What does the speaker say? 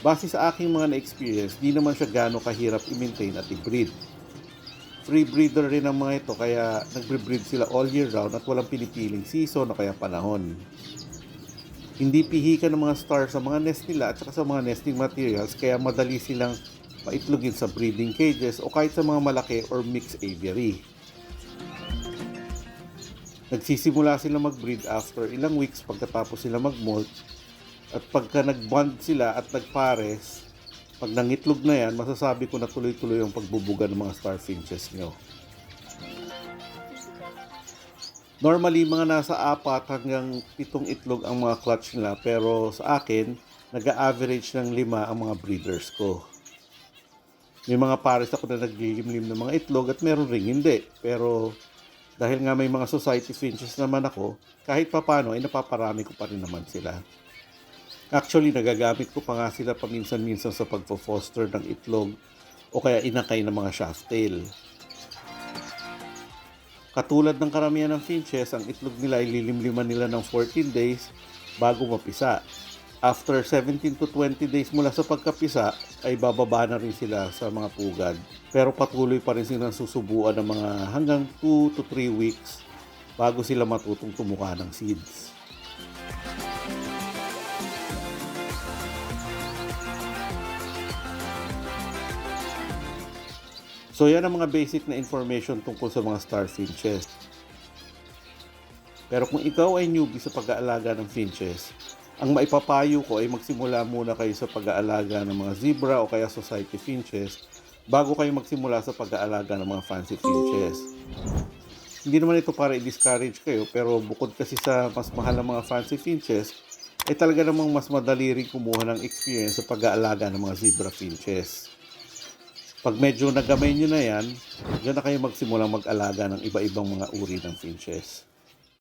Base sa aking mga na-experience, di naman siya gaano kahirap i-maintain at i-breed. Free breeder rin ang mga ito kaya nagbre-breed sila all year round at walang pinipiling season o kaya panahon. Hindi pihikan ng mga star sa mga nest nila at saka sa mga nesting materials kaya madali silang maitlogin sa breeding cages o kahit sa mga malaki or mixed aviary. Nagsisimula sila mag-breed after ilang weeks pagkatapos sila mag-molt at pagka nag-bond sila at nagpares, pag nangitlog na yan, masasabi ko na tuloy-tuloy ang pagbubuga ng mga starfinches nyo. Normally, mga nasa 4 hanggang 7 itlog ang mga clutch nila pero sa akin, nag-a-average ng 5 ang mga breeders ko. May mga pares ako na naglilimlim ng mga itlog at meron ring hindi. Pero dahil nga may mga society finches naman ako, kahit papano ay napaparami ko pa rin naman sila. Actually, nagagamit ko pa nga sila paminsan-minsan sa pagpo-foster ng itlog o kaya inakay ng mga shaft tail. Katulad ng karamihan ng finches, ang itlog nila ay lilimliman nila ng 14 days bago mapisa. After 17 to 20 days mula sa pagkapisa, ay bababa na rin sila sa mga pugad. Pero patuloy pa rin silang susubuan ng mga hanggang 2 to 3 weeks bago sila matutong tumuka ng seeds. So yan ang mga basic na information tungkol sa mga starfinches. Pero kung ikaw ay newbie sa pag-aalaga ng finches, ang maipapayo ko ay magsimula muna kayo sa pag-aalaga ng mga zebra o kaya society finches bago kayo magsimula sa pag-aalaga ng mga fancy finches. Hindi naman ito para i-discourage kayo pero bukod kasi sa mas mahal ng mga fancy finches, ay talaga namang mas madali rin kumuha ng experience sa pag-aalaga ng mga zebra finches. Pag medyo nagamay nyo na yan, dyan na kayo magsimulang mag-alaga ng iba-ibang mga uri ng finches.